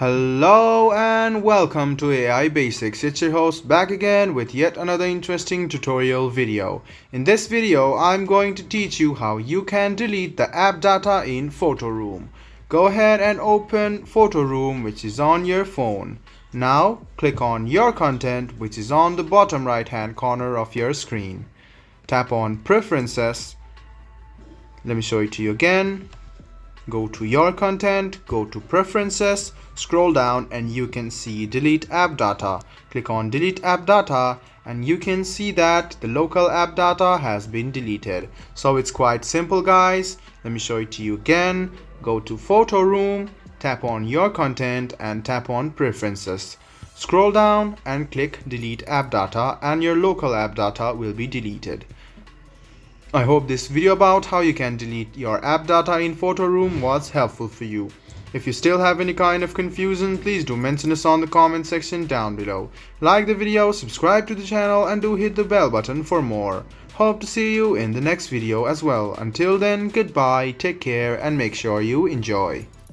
Hello and welcome to AI Basics. It's your host back again with yet another interesting tutorial video. In this video, I'm going to teach you how you can delete the app data in Photoroom. Go ahead and open Photoroom, which is on your phone. Now click on your content, which is on the bottom right hand corner of your screen. Tap on Preferences. Let me show it to you again. Go to your content, go to Preferences, scroll down and you can see Delete App Data. Click on Delete App Data and you can see that the local app data has been deleted. So it's quite simple, guys. Let me show it to you again. Go to Photoroom, tap on your content and tap on Preferences. Scroll down and click Delete App Data and your local app data will be deleted. I hope this video about how you can delete your app data in Photoroom was helpful for you. If you still have any kind of confusion, please do mention us on the comment section down below. Like the video, subscribe to the channel and do hit the bell button for more. Hope to see you in the next video as well. Until then, goodbye, take care and make sure you enjoy.